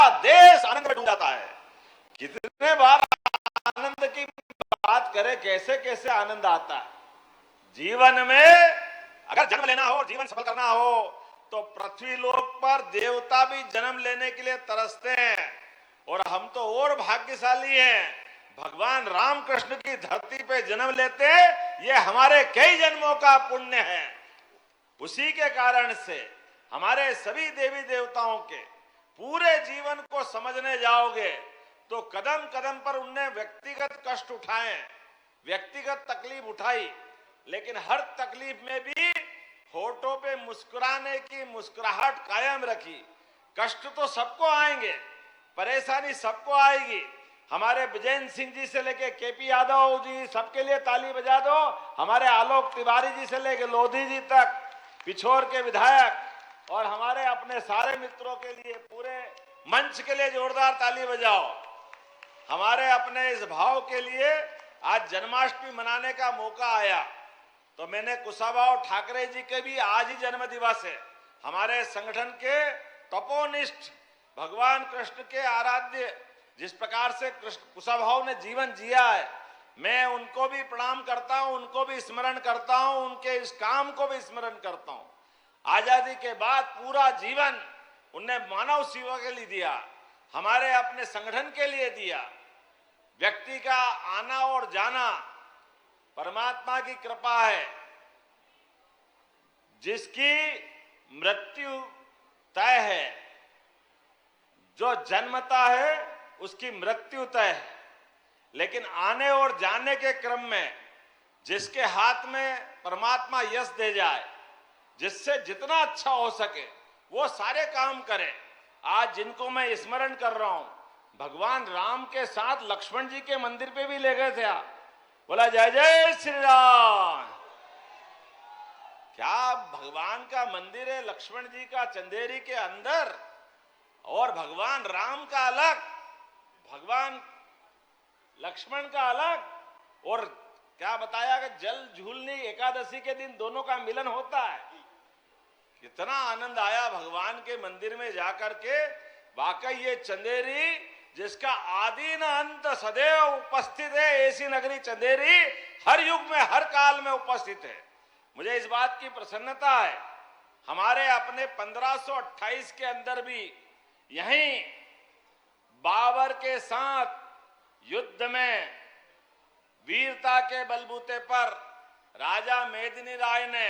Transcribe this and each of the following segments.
पूरा देश आनंद में डूब जाता है। कितने बार आनंद की बात करें, कैसे कैसे आनंद आता है। जीवन में अगर जन्म लेना हो, जीवन सफल करना हो, तो पृथ्वी लोक पर देवता भी जन्म लेने के लिए तरसते हैं, और हम तो और भाग्यशाली हैं। भगवान रामकृष्ण की धरती पे जन्म लेते, ये हमारे कई जन्मों का पुण्य है। उसी के कारण से हमारे सभी देवी देवताओं के पूरे जीवन को समझने जाओगे तो कदम कदम पर उनने व्यक्तिगत कष्ट उठाए, व्यक्तिगत तकलीफ उठाई, लेकिन हर तकलीफ में भी होठों पे मुस्कुराने की मुस्कुराहट कायम रखी। कष्ट तो सबको आएंगे, परेशानी सबको आएगी। हमारे विजेंद्र सिंह जी से लेके केपी यादव जी, सबके लिए ताली बजा दो। हमारे आलोक तिवारी जी से लेके लोधी जी तक, पिछोर के विधायक, और हमारे अपने सारे मित्रों के लिए, पूरे मंच के लिए जोरदार ताली बजाओ। हमारे अपने इस भाव के लिए आज जन्माष्टमी मनाने का मौका आया, तो मैंने कुशाभाऊ ठाकरे जी के भी आज ही जन्म दिवस है। हमारे संगठन के तपोनिष्ठ भगवान कृष्ण के आराध्य, जिस प्रकार से कुशाभाऊ ने जीवन जिया है, मैं उनको भी प्रणाम करता हूं, उनको भी स्मरण करता हूं, उनके इस काम को भी स्मरण करता हूं। आजादी के बाद पूरा जीवन उनने मानव सेवा के लिए दिया, हमारे अपने संगठन के लिए दिया। व्यक्ति का आना और जाना परमात्मा की कृपा है। जिसकी मृत्यु तय है, जो जन्मता है उसकी मृत्यु तय है, लेकिन आने और जाने के क्रम में जिसके हाथ में परमात्मा यश दे जाए, जिससे जितना अच्छा हो सके वो सारे काम करे। आज जिनको मैं स्मरण कर रहा हूं, भगवान राम के साथ लक्ष्मण जी के मंदिर पे भी ले गए थे आप, बोला जय जय श्री राम। क्या भगवान का मंदिर है लक्ष्मण जी का चंदेरी के अंदर, और भगवान राम का अलग, भगवान लक्ष्मण का अलग। और क्या बताया कि जल झूलनी एकादशी के दिन दोनों का मिलन होता है। कितना आनंद आया भगवान के मंदिर में जाकर के। वाकई ये चंदेरी, जिसका आदि न अंत सदैव उपस्थित है, ऐसी नगरी चंदेरी हर युग में हर काल में उपस्थित है। मुझे इस बात की प्रसन्नता है, हमारे अपने 1528 के अंदर भी यहीं बाबर के साथ युद्ध में वीरता के बलबूते पर राजा मेदिनी राय ने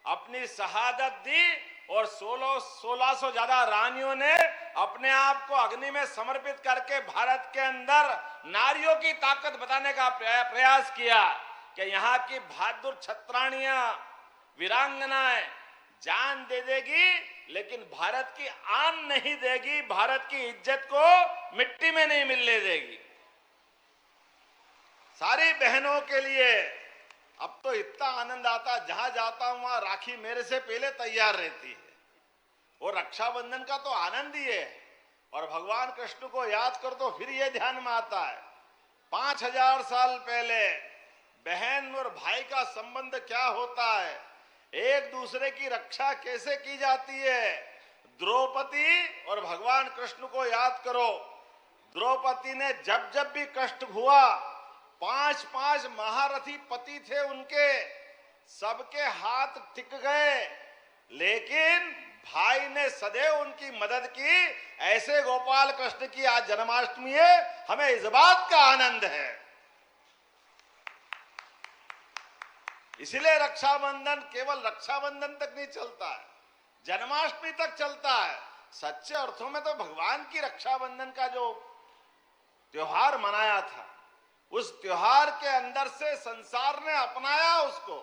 अपनी शहादत दी, और 1600 ज्यादा रानियों ने अपने आप को अग्नि में समर्पित करके भारत के अंदर नारियों की ताकत बताने का प्रयास किया कि यहाँ की बहादुर छत्राणियां, वीरांगनाएं जान दे देगी, लेकिन भारत की आन नहीं देगी, भारत की इज्जत को मिट्टी में नहीं मिलने देगी। सारी बहनों के लिए अब तो इतना आनंद आता, जहां जाता हूं वहां राखी मेरे से पहले तैयार रहती है, और रक्षाबंधन का तो आनंद ही है। और भगवान कृष्ण को याद कर तो फिर ये ध्यान में आता है, 5000 साल पहले बहन और भाई का संबंध क्या होता है, एक दूसरे की रक्षा कैसे की जाती है। द्रौपदी और भगवान कृष्ण को याद करो, द्रौपदी ने जब जब भी कष्ट हुआ, 5 महारथी पति थे उनके, सबके हाथ टिक गए, लेकिन भाई ने सदैव उनकी मदद की। ऐसे गोपाल कृष्ण की आज जन्माष्टमी है, हमें इस बात का आनंद है। इसलिए रक्षाबंधन केवल रक्षाबंधन तक नहीं चलता है, जन्माष्टमी तक चलता है। सच्चे अर्थों में तो भगवान की रक्षाबंधन का जो त्योहार मनाया था, उस त्योहार के अंदर से संसार ने अपनाया उसको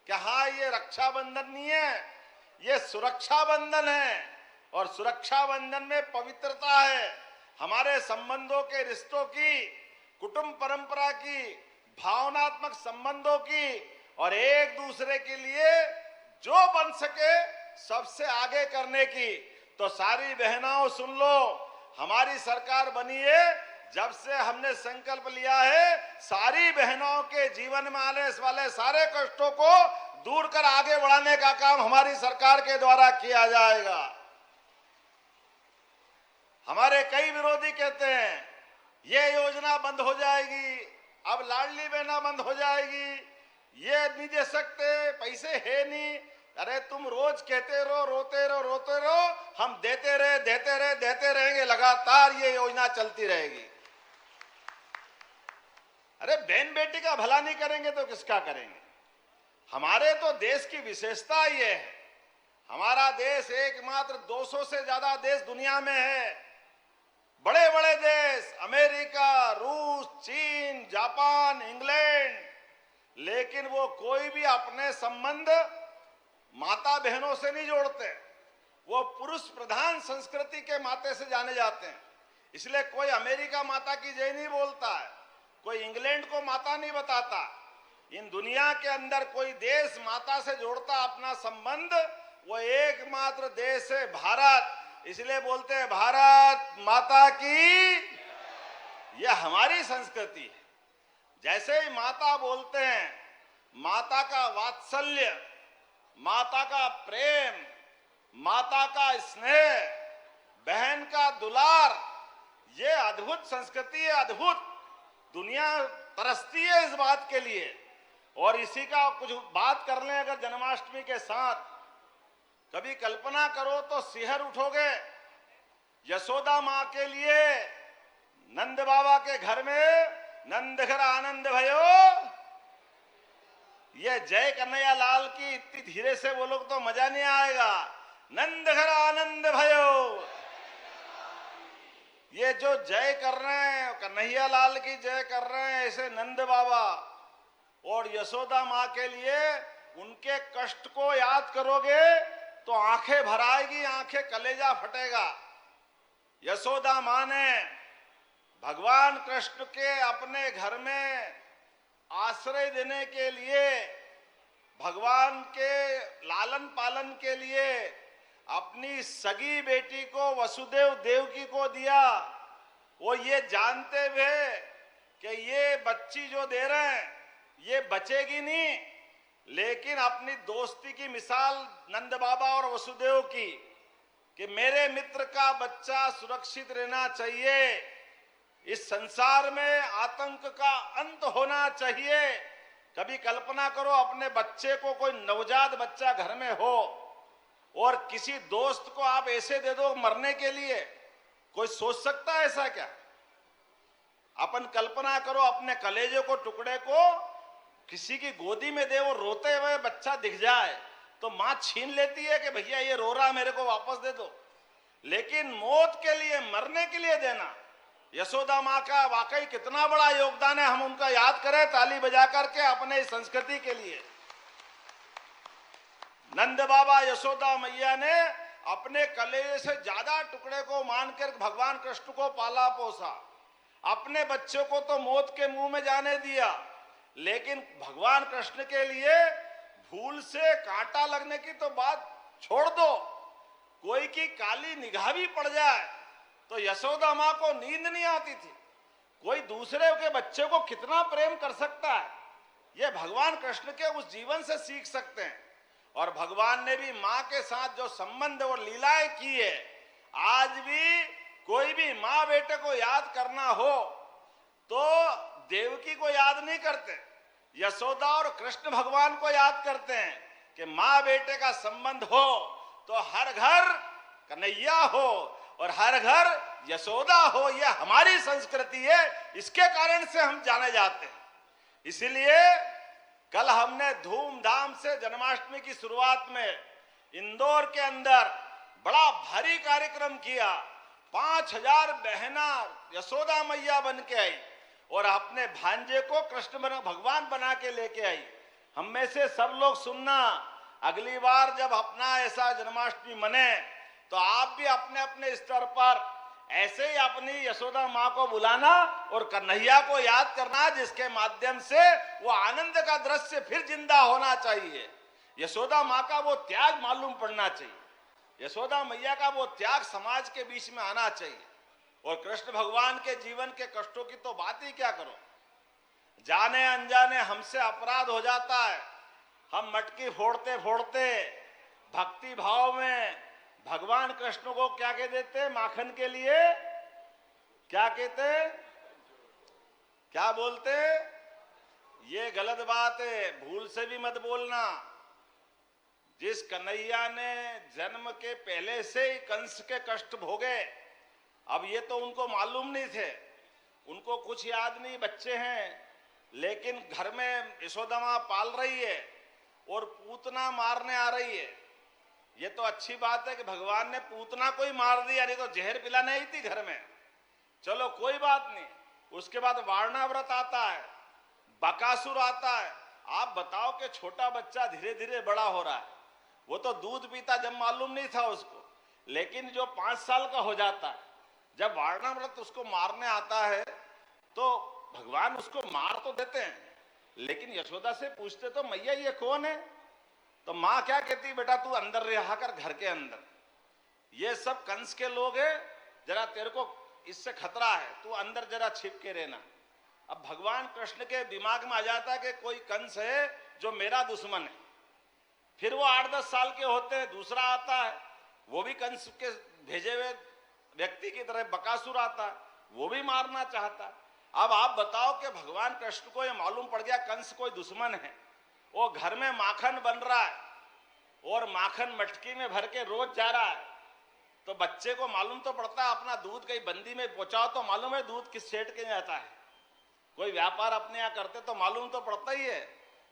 कि हाँ, ये रक्षाबंधन नहीं है, ये सुरक्षा बंधन है। और सुरक्षा बंधन में पवित्रता है, हमारे संबंधों के, रिश्तों की, कुटुंब परंपरा की, भावनात्मक संबंधों की, और एक दूसरे के लिए जो बन सके सबसे आगे करने की। तो सारी बहनों सुन लो, हमारी सरकार बनी है, जब से हमने संकल्प लिया है सारी बहनों के जीवन में आने वाले सारे कष्टों को दूर कर आगे बढ़ाने का काम हमारी सरकार के द्वारा किया जाएगा। हमारे कई विरोधी कहते हैं ये योजना बंद हो जाएगी, अब लाडली बहना बंद हो जाएगी, ये नहीं दे सकते, पैसे है नहीं। अरे तुम रोज कहते रहो, रोते रहो, रोते रहो, हम देते रहे, देते रहे, देते रहेंगे, लगातार ये योजना चलती रहेगी। अरे बहन बेटी का भला नहीं करेंगे तो किसका करेंगे? हमारे तो देश की विशेषता ये है, हमारा देश एकमात्र 200 से ज्यादा देश दुनिया में है, बड़े बड़े देश अमेरिका, रूस, चीन, जापान, इंग्लैंड, लेकिन वो कोई भी अपने संबंध माता बहनों से नहीं जोड़ते। वो पुरुष प्रधान संस्कृति के माते से जाने जाते हैं। इसलिए कोई अमेरिका माता की जय नहीं बोलता है, कोई इंग्लैंड को माता नहीं बताता। इन दुनिया के अंदर कोई देश माता से जोड़ता अपना संबंध, वो एकमात्र देश है भारत। इसलिए बोलते हैं भारत माता की। यह हमारी संस्कृति है। जैसे ही माता बोलते हैं, माता का वात्सल्य, माता का प्रेम, माता का स्नेह, बहन का दुलार, ये अद्भुत संस्कृति है, अद्भुत। दुनिया तरसती है इस बात के लिए। और इसी का कुछ बात कर लें अगर जन्माष्टमी के साथ, कभी कल्पना करो तो सिहर उठोगे। यशोदा मां के लिए नंद बाबा के घर में नंद घर आनंद भयो, ये जय कन्हैया लाल की इतनी धीरे से बोलो तो मजा नहीं आएगा। नंद घर आनंद भयो, ये जो जय कर रहे हैं कन्हैया लाल की जय कर रहे हैं, ऐसे नंद बाबा और यशोदा मां के लिए उनके कष्ट को याद करोगे तो आंखें भर आएगी, आंखें कलेजा फटेगा। यशोदा मां ने भगवान कृष्ण के अपने घर में आश्रय देने के लिए, भगवान के लालन पालन के लिए अपनी सगी बेटी को वसुदेव देवकी को दिया। वो ये जानते हुए कि ये बच्ची जो दे रहे हैं ये बचेगी नहीं, लेकिन अपनी दोस्ती की मिसाल नंद बाबा और वसुदेव की कि मेरे मित्र का बच्चा सुरक्षित रहना चाहिए, इस संसार में आतंक का अंत होना चाहिए। कभी कल्पना करो अपने बच्चे को, कोई नवजात बच्चा घर में हो और किसी दोस्त को आप ऐसे दे दो मरने के लिए, कोई सोच सकता है ऐसा क्या? अपन कल्पना करो अपने कलेजे को, टुकड़े को किसी की गोदी में दे, वो रोते हुए बच्चा दिख जाए तो मां छीन लेती है कि भैया ये रो रहा, मेरे को वापस दे दो। लेकिन मौत के लिए, मरने के लिए देना, यशोदा मां का वाकई कितना बड़ा योगदान है। हम उनका याद करें ताली बजा करके अपने इस संस्कृति के लिए। नंद बाबा यशोदा मैया ने अपने कलेजे से ज्यादा टुकड़े को मानकर भगवान कृष्ण को पाला पोसा। अपने बच्चों को तो मौत के मुंह में जाने दिया, लेकिन भगवान कृष्ण के लिए भूल से कांटा लगने की तो बात छोड़ दो, कोई की काली निगाह भी पड़ जाए तो यशोदा मां को नींद नहीं आती थी। कोई दूसरे के बच्चे को कितना प्रेम कर सकता है, यह भगवान कृष्ण के उस जीवन से सीख सकते हैं। और भगवान ने भी मां के साथ जो संबंध और लीलाएं की है, आज भी कोई भी मां बेटे को याद करना हो तो देवकी को याद नहीं करते, यशोदा और कृष्ण भगवान को याद करते हैं कि मां बेटे का संबंध हो तो हर घर कन्हैया हो और हर घर यशोदा हो। यह हमारी संस्कृति है, इसके कारण से हम जाने जाते हैं। इसलिए कल हमने धूमधाम से जन्माष्टमी की शुरुआत में इंदौर के अंदर बड़ा भारी कार्यक्रम किया। 5000 बहना यशोदा मैया बन के आई और अपने भांजे को कृष्ण भगवान बना के लेके आई। हम में से सब लोग सुनना, अगली बार जब अपना ऐसा जन्माष्टमी मने तो आप भी अपने अपने स्तर पर ऐसे ही अपनी यशोदा मां को बुलाना और कन्हैया को याद करना, जिसके माध्यम से वो आनंद का दृश्य फिर जिंदा होना चाहिए। यशोदा मां का वो त्याग मालूम पड़ना चाहिए, यशोदा मैया का वो त्याग समाज के बीच में आना चाहिए। और कृष्ण भगवान के जीवन के कष्टों की तो बात ही क्या करो। जाने अनजाने हमसे अपराध हो जाता है, हम मटकी फोड़ते फोड़ते भक्ति भाव में भगवान कृष्ण को क्या कह देते माखन के लिए? क्या कहते, क्या बोलते? ये गलत बात है, भूल से भी मत बोलना। जिस कन्हैया ने जन्म के पहले से ही कंस के कष्ट भोगे, अब ये तो उनको मालूम नहीं थे, उनको कुछ याद नहीं, बच्चे हैं, लेकिन घर में यशोदा मां पाल रही है और पूतना मारने आ रही है। ये तो अच्छी बात है कि भगवान ने पूतना को ही मार दिया, नहीं तो जहर पिलाने आई थी घर में। चलो कोई बात नहीं। उसके बाद वारणा व्रत आता है, बकासुर आता है। आप बताओ कि छोटा बच्चा धीरे धीरे बड़ा हो रहा है, वो तो दूध पीता जब मालूम नहीं था उसको, लेकिन जो 5 साल का हो जाता है, जब वारणा व्रत उसको मारने आता है तो भगवान उसको मार तो देते हैं, लेकिन यशोदा से पूछते तो मैया ये कौन है? तो मां क्या कहती, बेटा तू अंदर रहा कर, घर के अंदर, ये सब कंस के लोग हैं, जरा तेरे को इससे खतरा है, तू अंदर जरा छिप के रहना। अब भगवान कृष्ण के दिमाग में आ जाता है कि कोई कंस है जो मेरा दुश्मन है। फिर वो 8-10 साल के होते हैं, दूसरा आता है, वो भी कंस के भेजे हुए व्यक्ति की तरह बकासुर आता है, वो भी मारना चाहता है। अब आप बताओ कि भगवान कृष्ण को ये मालूम पड़ गया कंस कोई दुश्मन है, वो घर में माखन बन रहा है और माखन मटकी में भर के रोज जा रहा है, तो बच्चे को मालूम तो पड़ता है अपना दूध कहीं बंदी में पहुंचाओ तो मालूम है दूध किस सेठ के जाता है। कोई व्यापार अपने यहाँ करते तो मालूम तो पड़ता ही है।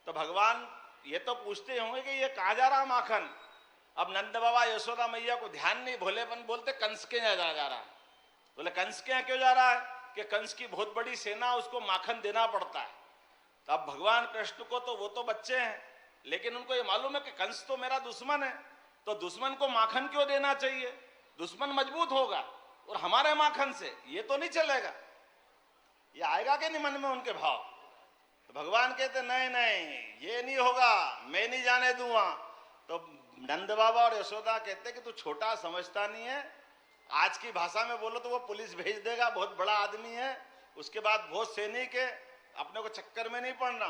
तो भगवान ये तो पूछते होंगे कि ये कहाँ जा रहा माखन। अब नंद बाबा यशोदा मैया को ध्यान नहीं, भोलेपन बोलते कंस के यहाँ जा रहा है। बोले कंस के यहाँ क्यों जा रहा है? कि कंस की बहुत बड़ी सेना, उसको माखन देना पड़ता है। तो अब भगवान कृष्ण को तो वो तो बच्चे हैं, लेकिन उनको ये मालूम है कि कंस तो मेरा दुश्मन है, तो दुश्मन को माखन क्यों देना चाहिए? दुश्मन मजबूत होगा और हमारे माखन से ये तो नहीं चलेगा। ये आएगा कि नहीं मन में उनके भाव? तो भगवान कहते नहीं नहीं ये नहीं होगा, मैं नहीं जाने दूंगा। तो नंद बाबा और यशोदा कहते कि तू छोटा समझता नहीं है, आज की भाषा में बोलो तो वो पुलिस भेज देगा, बहुत बड़ा आदमी है, उसके बाद बहुत सैनिक है, अपने को चक्कर में नहीं पड़ना।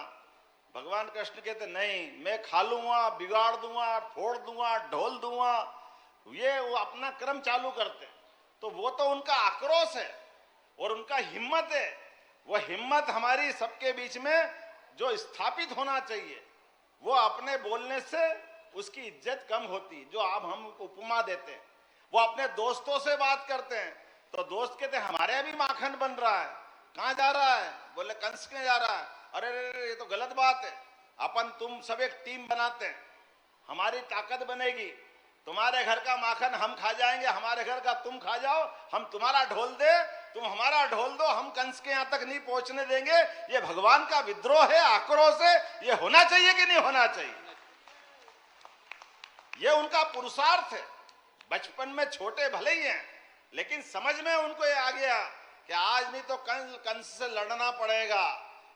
भगवान कृष्ण कहते नहीं, मैं खा लूंगा, बिगाड़ दूंगा, फोड़ दूंगा, ढोल दूंगा। ये वो अपना क्रम चालू करते। तो वो तो उनका आक्रोश है और उनका हिम्मत है। वो हिम्मत हमारी सबके बीच में जो स्थापित होना चाहिए, वो अपने बोलने से उसकी इज्जत कम होती। जो आप हम उपमा देते हैं, वो अपने दोस्तों से बात करते हैं तो दोस्त कहते हैं हमारे यहाँ भी माखन बन रहा है, कहाँ जा रहा है? बोले कंस के जा रहा है। अरे रे ये तो गलत बात है, अपन तुम सब एक टीम बनाते हैं, हमारी ताकत बनेगी, तुम्हारे घर का माखन हम खा जाएंगे, हमारे घर का तुम खा जाओ, हम तुम्हारा ढोल दे, तुम हमारा ढोल दो, हम कंस के यहां तक नहीं पहुंचने देंगे। ये भगवान का विद्रोह है, आक्रोश है, ये होना चाहिए कि नहीं होना चाहिए? ये उनका पुरुषार्थ है। बचपन में छोटे भले ही हैं, लेकिन समझ में उनको ये आ गया कि आज नहीं तो कंस से लड़ना पड़ेगा,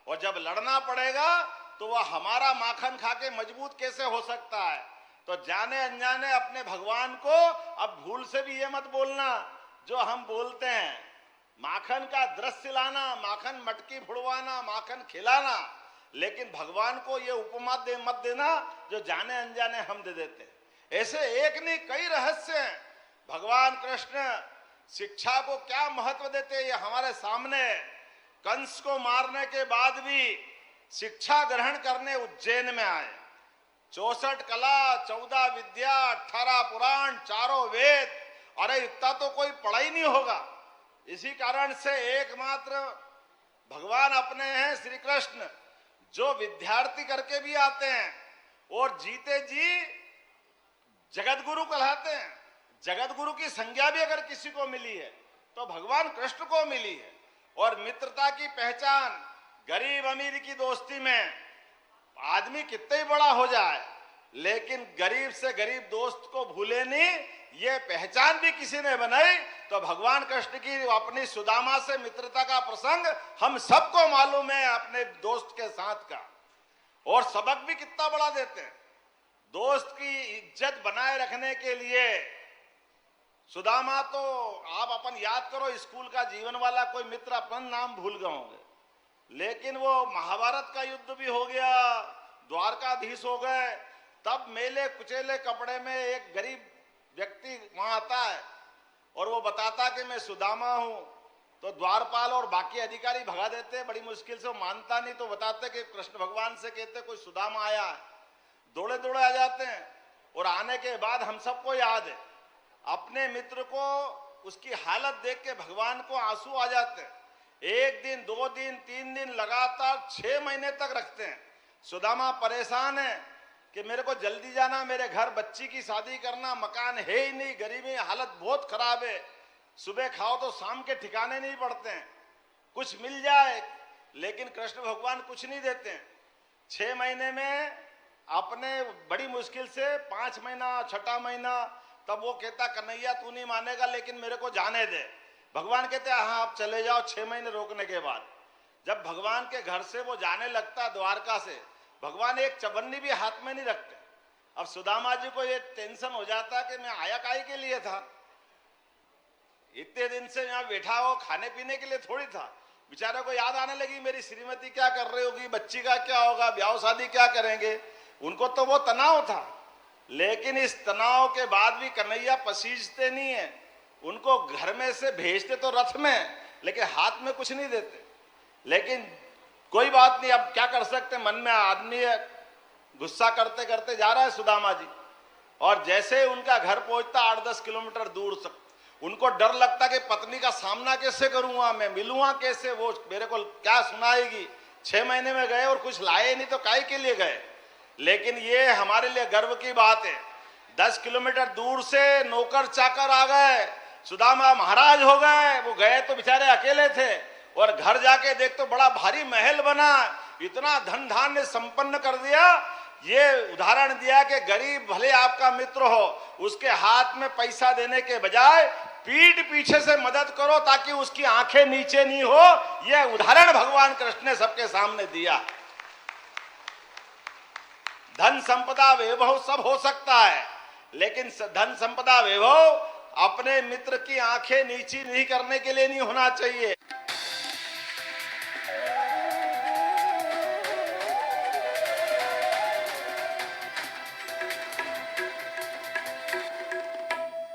और जब लड़ना पड़ेगा तो वह हमारा माखन खा के मजबूत कैसे हो सकता है। तो जाने अनजाने अपने भगवान को अब भूल से भी ये मत बोलना जो हम बोलते हैं, माखन का दृश्य लाना, माखन मटकी फुड़वाना, माखन खिलाना, लेकिन भगवान को ये उपमा मत देना जो जाने अनजाने हम दे देते। ऐसे एक नहीं कई रहस्य हैं। भगवान कृष्ण शिक्षा को क्या महत्व देते हैं ये हमारे सामने। कंस को मारने के बाद भी शिक्षा ग्रहण करने उज्जैन में आए। 64 कला, 14 विद्या, 18 पुराण, 4 वेद, अरे इतना तो कोई पढ़ा ही नहीं होगा। इसी कारण से एकमात्र भगवान अपने हैं श्री कृष्ण, जो विद्यार्थी करके भी आते हैं और जीते जी जगत गुरु कहलाते हैं। जगत गुरु की संज्ञा भी अगर किसी को मिली है तो भगवान कृष्ण को मिली है। और मित्रता की पहचान, गरीब अमीर की दोस्ती में आदमी कितना ही बड़ा हो जाए, लेकिन गरीब से गरीब दोस्त को भूले नहीं, ये पहचान भी किसी ने बनाई। तो भगवान कृष्ण की अपनी सुदामा से मित्रता का प्रसंग हम सबको मालूम है अपने दोस्त के साथ का, और सबक भी कितना बड़ा देते हैं। दोस्त की इज्जत बनाए रखने के लिए सुदामा, तो आप अपन याद करो स्कूल का जीवन वाला कोई मित्र, अपन नाम भूल गए होंगे, लेकिन वो महाभारत का युद्ध भी हो गया, द्वारकाधीश हो गए, तब मेले कुचेले कपड़े में एक गरीब व्यक्ति वहां आता है और वो बताता कि मैं सुदामा हूं, तो द्वारपाल और बाकी अधिकारी भगा देते, बड़ी मुश्किल से वो मानता नहीं, तो बताते कि कृष्ण भगवान से कहते कोई सुदामा आया है, दौड़े दौड़े आ जाते हैं। और आने के बाद हम सबको याद है, अपने मित्र को उसकी हालत देख के भगवान को आंसू आ जाते हैं। 1 दिन 2 दिन 3 दिन लगातार 6 महीने तक रखते हैं। सुदामा परेशान है कि मेरे को जल्दी जाना, मेरे घर बच्ची की शादी करना, मकान है ही नहीं, गरीबी हालत बहुत खराब है, सुबह खाओ तो शाम के ठिकाने नहीं पड़ते हैं, कुछ मिल जाए। लेकिन कृष्ण भगवान कुछ नहीं देते हैं। 6 महीने में अपने बड़ी मुश्किल से 5 महीना 6ठा महीना, तब वो कहता कन्हैया तू नहीं मानेगा लेकिन मेरे को जाने दे। भगवान कहते हाँ आप चले जाओ। 6 महीने रोकने के बाद जब भगवान के घर से वो जाने लगता द्वारका से, भगवान एक चवन्नी भी हाथ में नहीं रखते। अब सुदामा जी को ये टेंशन हो जाता कि मैं आया काहे के लिए था, इतने दिन से यहाँ बैठा हो, खाने पीने के लिए थोड़ी था। बेचारे को याद आने लगी मेरी श्रीमती क्या कर रही होगी, बच्ची का क्या होगा, ब्याह शादी क्या करेंगे, उनको तो वो तनाव था। लेकिन इस तनाव के बाद भी कन्हैया पसीजते नहीं है, उनको घर में से भेजते तो रथ में, लेकिन हाथ में कुछ नहीं देते। लेकिन कोई बात नहीं, अब क्या कर सकते, मन में आदमी है, गुस्सा करते करते जा रहा है सुदामा जी। और जैसे उनका घर पहुंचता 8-10 किलोमीटर दूर तक, उनको डर लगता कि पत्नी का सामना कैसे करूंगा, मैं मिलूंगा कैसे, वो मेरे को क्या सुनाएगी। 6 महीने में गए और कुछ लाए नहीं तो काहे के लिए गए। लेकिन ये हमारे लिए गर्व की बात है, 10 किलोमीटर दूर से नौकर चाकर आ गए, सुदामा महाराज हो गए। वो गए तो बेचारे अकेले थे, और घर जाके देख तो बड़ा भारी महल बना, इतना धन धान्य संपन्न कर दिया। ये उदाहरण दिया कि गरीब भले आपका मित्र हो, उसके हाथ में पैसा देने के बजाय पीठ पीछे से मदद करो ताकि उसकी आंखें नीचे नहीं हो। यह उदाहरण भगवान कृष्ण ने सबके सामने दिया। धन संपदा वैभव सब हो सकता है, लेकिन धन संपदा वैभव अपने मित्र की आंखें नीची नहीं करने के लिए नहीं होना चाहिए।